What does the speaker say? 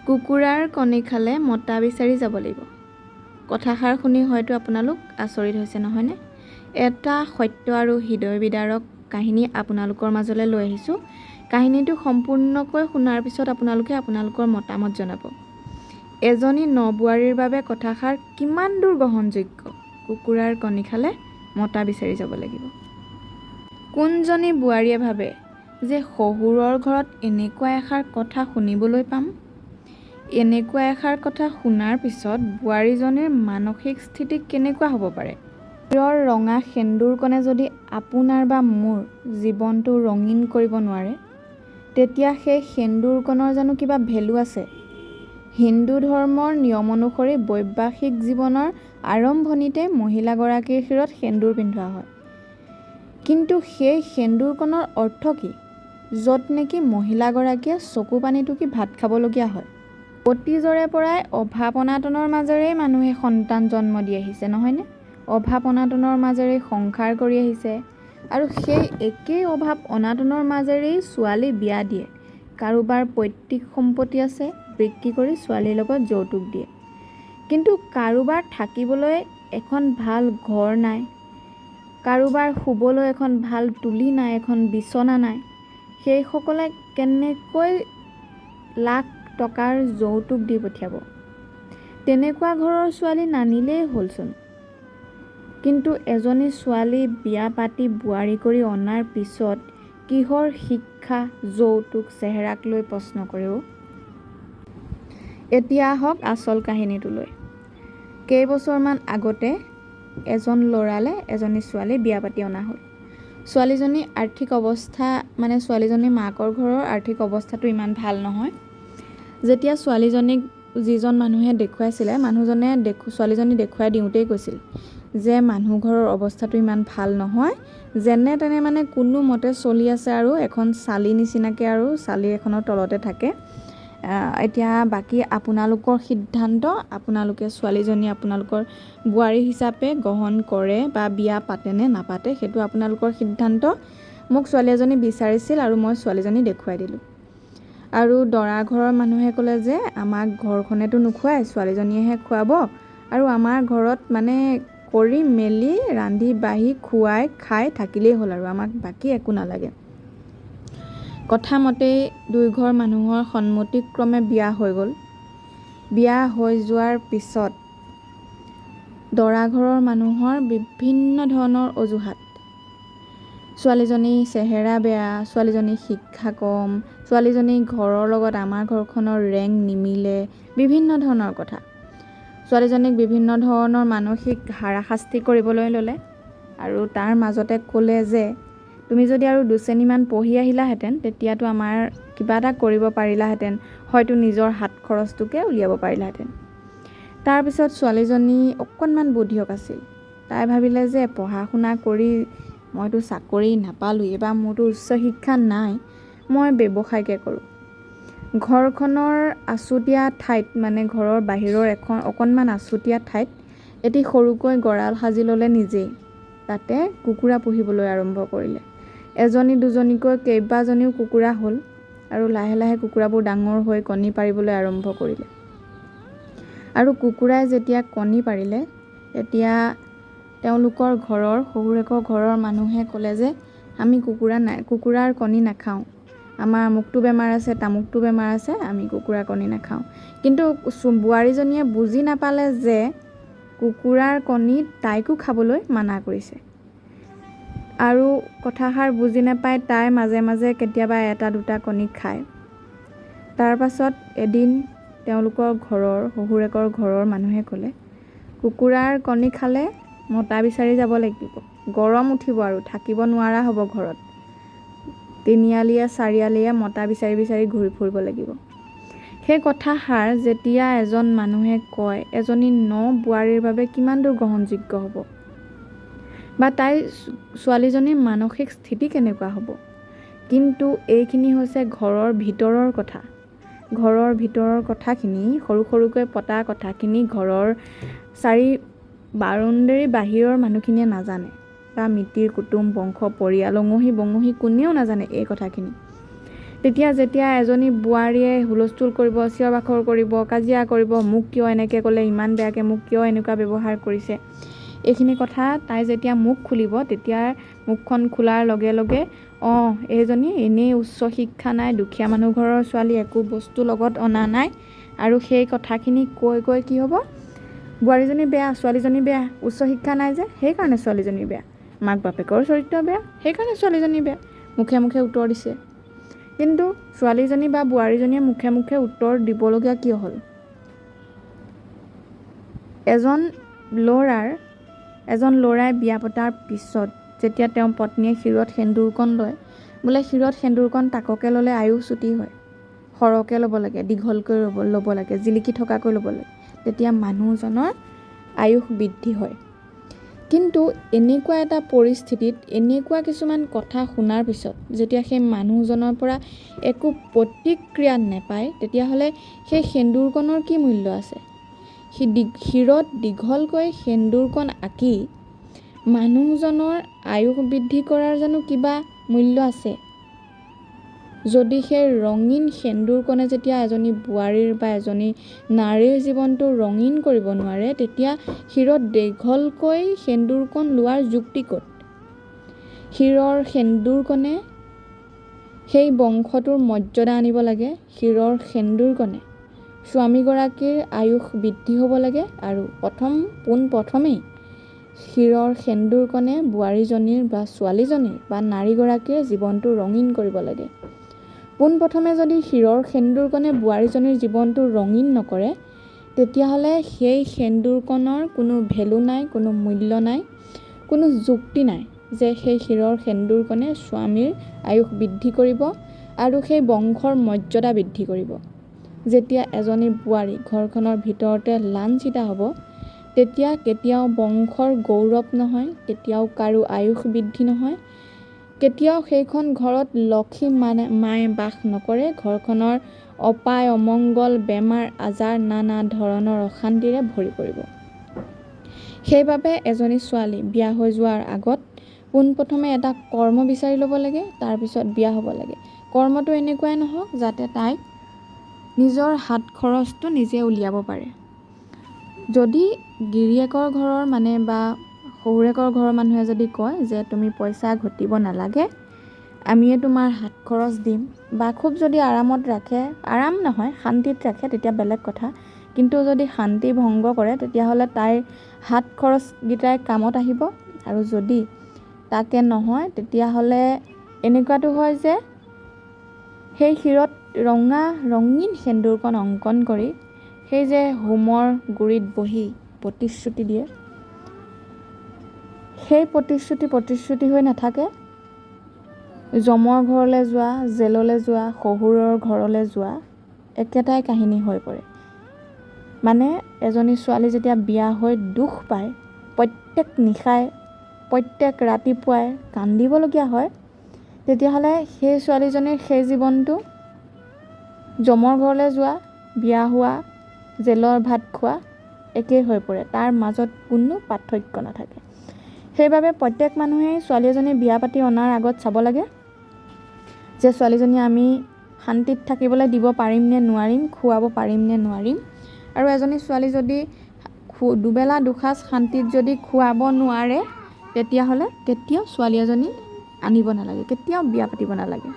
কুকুৰাৰ কণী খালে মতা বিচাৰি যাব লাগিব। কথাষাৰ শুনি হয়তো আপোনালোক আচৰিত হৈছে নহয়নে? এটা সত্য আৰু হৃদয় বিদাৰক কাহিনী আপোনালোকৰ মাজলৈ লৈ আহিছোঁ। কাহিনীটো সম্পূৰ্ণকৈ শুনাৰ পিছত আপোনালোকে আপোনালোকৰ মতামত জনাব। এজনী নবোৱাৰীৰ বাবে কথাষাৰ কিমান দূৰ গ্ৰহণযোগ্য? কুকুৰাৰ কণী খালে মতা বিচাৰি যাব লাগিব। কোনজনী বোৱাৰীয়ে ভাবে যে শহুৰৰ ঘৰত এনেকুৱা এষাৰ কথা শুনিবলৈ পাম? এনেকুৱা এষাৰ কথা শুনাৰ পিছত বোৱাৰীজনীৰ মানসিক স্থিতি কেনেকুৱা হ'ব পাৰে? শৰীৰৰ ৰঙা সেন্দুৰকণে যদি আপোনাৰ বা মোৰ জীৱনটো ৰঙীন কৰিব নোৱাৰে, তেতিয়া সেই সেন্দুৰকণৰ জানো কিবা ভেলু আছে? হিন্দু ধৰ্মৰ নিয়ম অনুসৰি বৈবাহিক জীৱনৰ আৰম্ভণিতে মহিলাগৰাকীৰ শিৰত সেন্দুৰ পিন্ধোৱা হয়। কিন্তু সেই সেন্দুৰকণৰ অৰ্থ কি? য'ত নেকি মহিলাগৰাকীয়ে চকু পানী টুকি ভাত খাবলগীয়া হয়। অতীজৰে পৰাই অভাৱ অনাটনৰ মাজেৰেই মানুহে সন্তান জন্ম দি আহিছে নহয়নে? অভাৱ অনাটনৰ মাজেৰেই সংসাৰ কৰি আহিছে আৰু সেই একেই অভাৱ অনাটনৰ মাজেৰেই ছোৱালী বিয়া দিয়ে। কাৰোবাৰ পৈতৃক সম্পত্তি আছে, বিক্ৰী কৰি ছোৱালীৰ লগত যৌতুক দিয়ে। কিন্তু কাৰোবাৰ থাকিবলৈ এখন ভাল ঘৰ নাই, কাৰোবাৰ শুবলৈ এখন ভাল তুলি নাই, এখন বিচনা নাই। সেইসকলে কেনেকৈ লাখ টকাৰ যৌতুক দি পঠিয়াব? তেনেকুৱা ঘৰৰ ছোৱালী নানিলেই হ'লচোন। কিন্তু এজনী ছোৱালী বিয়া পাতি বোৱাৰী কৰি অনাৰ পিছত কিহৰ শিক্ষা, যৌতুক, চেহেৰাক লৈ প্ৰশ্ন কৰেও। এতিয়া আহক আচল কাহিনীটোলৈ। কেইবছৰমান আগতে এজন ল'ৰালে এজনী ছোৱালী বিয়া পাতি অনা হ'ল। ছোৱালীজনীৰ আৰ্থিক অৱস্থা ছোৱালীজনীৰ মাকৰ ঘৰৰ আৰ্থিক অৱস্থাটো ইমান ভাল নহয়। যেতিয়া ছোৱালীজনীক যিজন মানুহে দেখুৱাইছিলে, মানুহজনে ছোৱালীজনী দেখুৱাই দিওঁতেই কৈছিল যে মানুহ ঘৰৰ অৱস্থাটো ইমান ভাল নহয়, যেনে তেনে কোনো মতে চলি আছে আৰু এখন চালি নিচিনাকৈ আৰু চালি এখনৰ তলতে থাকে। এতিয়া বাকী আপোনালোকৰ সিদ্ধান্ত, আপোনালোকে ছোৱালীজনী আপোনালোকৰ বোৱাৰী হিচাপে গ্ৰহণ কৰে বা বিয়া পাতে নে নাপাতে সেইটো আপোনালোকৰ সিদ্ধান্ত। মোক ছোৱালী এজনী বিচাৰিছিল আৰু মই ছোৱালীজনী দেখুৱাই দিলোঁ। আৰু দৰা ঘৰৰ মানুহে ক'লে যে আমাক ঘৰখনেতো নোখোৱাই, ছোৱালীজনীয়েহে খুৱাব আৰু আমাৰ ঘৰত কৰি মেলি ৰান্ধি বাঢ়ি খুৱাই খাই থাকিলেই হ'ল আৰু আমাক বাকী একো নালাগে। কথামতেই দুয়োঘৰ মানুহৰ সন্মতিক্ৰমে বিয়া হৈ গ'ল। বিয়া হৈ যোৱাৰ পিছত দৰা ঘৰৰ মানুহৰ বিভিন্ন ধৰণৰ অজুহাত। ছোৱালীজনীৰ চেহেৰা বেয়া, ছোৱালীজনীৰ শিক্ষা কম, ছোৱালীজনীৰ ঘৰৰ লগত আমাৰ ঘৰখনৰ ৰেংক নিমিলে, বিভিন্ন ধৰণৰ কথা। ছোৱালীজনীক বিভিন্ন ধৰণৰ মানসিক হাৰাশাস্তি কৰিবলৈ ল'লে আৰু তাৰ মাজতে ক'লে যে তুমি যদি আৰু 2 শ্ৰেণীমান পঢ়ি আহিলাহেঁতেন তেতিয়াতো আমাৰ কিবা এটা কৰিব পাৰিলাহেঁতেন, হয়তো নিজৰ হাত খৰচটোকে উলিয়াব পাৰিলাহেঁতেন। তাৰপিছত ছোৱালীজনী অকণমান বুদ্ধিয়ক আছিল। তাই ভাবিলে যে পঢ়া শুনা কৰি মইতো চাকৰি নাপালোঁৱেই বা মোৰতো উচ্চ শিক্ষা নাই, মই ব্যৱসায়কে কৰোঁ। ঘৰখনৰ আচুতীয়া ঠাইত ঘৰৰ বাহিৰৰ এখন অকণমান আচুতীয়া ঠাইত এটি সৰুকৈ গঁৰাল সাজি ল'লে নিজেই। তাতে কুকুৰা পুহিবলৈ আৰম্ভ কৰিলে। এজনী দুজনীকৈ কেইবাজনীও কুকুৰা হ'ল আৰু লাহে লাহে কুকুৰাবোৰ ডাঙৰ হৈ কণী পাৰিবলৈ আৰম্ভ কৰিলে। আৰু কুকুৰাই যেতিয়া কণী পাৰিলে তেতিয়া তেওঁলোকৰ ঘৰৰ শহুৰেকৰ ঘৰৰ মানুহে ক'লে যে আমি কুকুৰাৰ কণী নাখাওঁ, আমাৰ আমুকটো বেমাৰ আছে, তামুকটো বেমাৰ আছে, আমি কুকুৰাৰ কণী নাখাওঁ। কিন্তু বোৱাৰীজনীয়ে বুজি নাপালে যে কুকুৰাৰ কণী তাইকো খাবলৈ মানা কৰিছে। আৰু কথাষাৰ বুজি নাপায় তাই মাজে মাজে কেতিয়াবা 1-2টা কণী খায়। তাৰ পাছত এদিন তেওঁলোকৰ শহুৰেকৰ ঘৰৰ মানুহে ক'লে কুকুৰাৰ কণী খালে মতা বিচাৰি যাব লাগিব, গৰম উঠিব আৰু থাকিব নোৱাৰা হ'ব ঘৰত, 3আলিয়ে 4আলিয়ে মতা বিচাৰি বিচাৰি ঘূৰি ফুৰিব লাগিব। সেই কথাষাৰ যেতিয়া এজন মানুহে কয় এজনী বোৱাৰীৰ বাবে কিমান দূৰ গ্ৰহণযোগ্য হ'ব বা ছোৱালীজনীৰ মানসিক স্থিতি কেনেকুৱা হ'ব? কিন্তু এইখিনি হৈছে ঘৰৰ ভিতৰৰ কথা। ঘৰৰ ভিতৰৰ কথাখিনি, সৰু সৰুকৈ পতা কথাখিনি ঘৰৰ 4 বাউণ্ডেৰী বাহিৰৰ মানুহখিনিয়ে নাজানে বা মিতিৰ কুটুম বংশ পৰিয়াল অঙহী বঙহী কোনেও নাজানে এই কথাখিনি। তেতিয়া যেতিয়া এজনী বোৱাৰীয়ে হুলস্থুল কৰিব, চিঞৰ বাখৰ কৰিব, কাজিয়া কৰিব, মোক কিয় এনেকৈ ক'লে, ইমান বেয়াকৈ মোক কিয় এনেকুৱা ব্যৱহাৰ কৰিছে, এইখিনি কথা তাই যেতিয়া মুখ খুলিব, তেতিয়া মুখখন খোলাৰ লগে লগে এইজনী এনেই উচ্চ শিক্ষা নাই, দুখীয়া মানুহ ঘৰৰ ছোৱালী, একো বস্তু লগত অনা নাই, আৰু সেই কথাখিনি কৈ কৈ কি হ'ব, বোৱাৰীজনী বেয়া, ছোৱালীজনী বেয়া, উচ্চ শিক্ষা নাই যে সেইকাৰণে ছোৱালীজনী বেয়া, মাক বাপেকৰ চৰিত্ৰ বেয়া সেইকাৰণে ছোৱালীজনী বেয়া, মুখে মুখে উত্তৰ দিছে। কিন্তু ছোৱালীজনী বা বোৱাৰীজনীয়ে মুখে মুখে উত্তৰ দিবলগীয়া কিয় হ'ল? এজন ল'ৰাই বিয়া পতাৰ পিছত যেতিয়া তেওঁৰ পত্নীয়ে শিৰত সেন্দুৰকণ লয়, বোলে শিৰত সেন্দুৰকণ তাককৈ ল'লে আয়ুস চুটি হয়, সৰহকৈ ল'ব লাগে, দীঘলকৈ ল'ব লাগে, জিলিকি থকাকৈ ল'ব লাগে, তেতিয়া মানুহজনৰ আয়ুস বৃদ্ধি হয়। কিন্তু এনেকুৱা এটা পৰিস্থিতিত এনেকুৱা কিছুমান কথা শুনাৰ পিছত যেতিয়া সেই মানুহজনৰ পৰা একো প্ৰতিক্ৰিয়া নাপায়, তেতিয়াহ'লে সেই সেন্দুৰকণৰ কি মূল্য আছে? শিৰত দীঘলকৈ সেন্দুৰকণ আঁকি মানুহজনৰ আয়ুস বৃদ্ধি কৰাৰ জানো কিবা মূল্য আছে? যদি সেই ৰঙীন সেন্দুৰকণে যেতিয়া এজনী বোৱাৰীৰ বা এজনী নাৰীৰ জীৱনটো ৰঙীন কৰিব নোৱাৰে, তেতিয়া শিৰত দীঘলকৈ সেন্দুৰকণ লোৱাৰ যুক্তি ক'ত? শিৰৰ সেন্দুৰকণে সেই বংশটোৰ মৰ্যাদা আনিব লাগে, শিৰৰ সেন্দুৰকণে স্বামীগৰাকীৰ আয়ুস বৃদ্ধি হ'ব লাগে, আৰু পোনপ্ৰথমেই শিৰৰ সেন্দুৰকণে বোৱাৰীজনীৰ বা ছোৱালীজনীৰ বা নাৰীগৰাকীৰ জীৱনটো ৰঙীন কৰিব লাগে। পোনপ্ৰথমে যদি শিৰৰ সেন্দুৰকণে বোৱাৰীজনীৰ জীৱনটো ৰঙীন নকৰে, তেতিয়াহ'লে সেই সেন্দুৰকণৰ কোনো ভেলু নাই, কোনো মূল্য নাই, কোনো যুক্তি নাই যে সেই শিৰৰ সেন্দুৰকণে স্বামীৰ আয়ুস বৃদ্ধি কৰিব আৰু সেই বংশৰ মৰ্যাদা বৃদ্ধি কৰিব। যেতিয়া এজনী বোৱাৰী ঘৰখনৰ ভিতৰতে লাঞ্ছিতা হ'ব, তেতিয়া কেতিয়াও বংশৰ গৌৰৱ নহয়, কেতিয়াও কাৰো আয়ুস বৃদ্ধি নহয়, কেতিয়াও সেইখন ঘৰত লক্ষী মায়ে বাস নকৰে, ঘৰখনৰ অপায় অমংগল, বেমাৰ আজাৰ, নানা ধৰণৰ অশান্তিৰে ভৰি পৰিব। সেইবাবে এজনী ছোৱালী বিয়া হৈ যোৱাৰ আগত পোনপ্ৰথমে এটা কৰ্ম বিচাৰি ল'ব লাগে, তাৰপিছত বিয়া হ'ব লাগে। কৰ্মটো এনেকুৱাই নহওক যাতে তাইক নিজৰ হাত খৰচটো নিজে উলিয়াব পাৰে। যদি গিৰিয়েকৰ ঘৰৰ বা শহুৰেকৰ ঘৰৰ মানুহে যদি কয় যে তুমি পইচা ঘটিব নালাগে, আমিয়ে তোমাৰ হাত খৰচ দিম, বা খুব যদি আৰামত ৰাখে, আৰাম নহয় শান্তিত ৰাখে, তেতিয়া বেলেগ কথা, কিন্তু যদি শান্তি ভংগ কৰে তেতিয়াহ'লে তাইৰ হাত খৰচকেইটাই কামত আহিব। আৰু যদি তাকে নহয়, তেতিয়াহ'লে এনেকুৱাটো হয় যে সেই শিৰত ৰঙীন সেন্দুৰকণ অংকন কৰি সেই যে হোমৰ গুৰিত বহি প্ৰতিশ্ৰুতি দিয়ে, সেই প্ৰতিশ্ৰুতি হৈ নাথাকে, যমৰ ঘৰলৈ যোৱা, জেললৈ যোৱা, শহুৰৰ ঘৰলৈ যোৱা, একেটাই কাহিনী হৈ পৰে। মানে এজনী ছোৱালী যেতিয়া বিয়া হৈ দুখ পায়, প্ৰত্যেক নিশাই প্ৰত্যেক ৰাতিপুৱাই কান্দিবলগীয়া হয়, তেতিয়াহ'লে সেই ছোৱালীজনীৰ সেই জীৱনটো যমৰ ঘৰলৈ যোৱা, বিয়া হোৱা, জেলৰ ভাত খোৱা একেই হৈ পৰে, তাৰ মাজত কোনো পাৰ্থক্য নাথাকে। সেইবাবে প্ৰত্যেক মানুহেই ছোৱালী এজনী বিয়া পাতি অনাৰ আগত চাব লাগে যে ছোৱালীজনী আমি শান্তিত থাকিবলৈ দিব পাৰিম নে নোৱাৰিম, খুৱাব পাৰিম নে নোৱাৰিম। আৰু এজনী ছোৱালী যদি দুবেলা দুসাঁজ শান্তিত যদি খুৱাব নোৱাৰে, তেতিয়াহ'লে কেতিয়াও ছোৱালী এজনী আনিব নালাগে, কেতিয়াও বিয়া পাতিব নালাগে।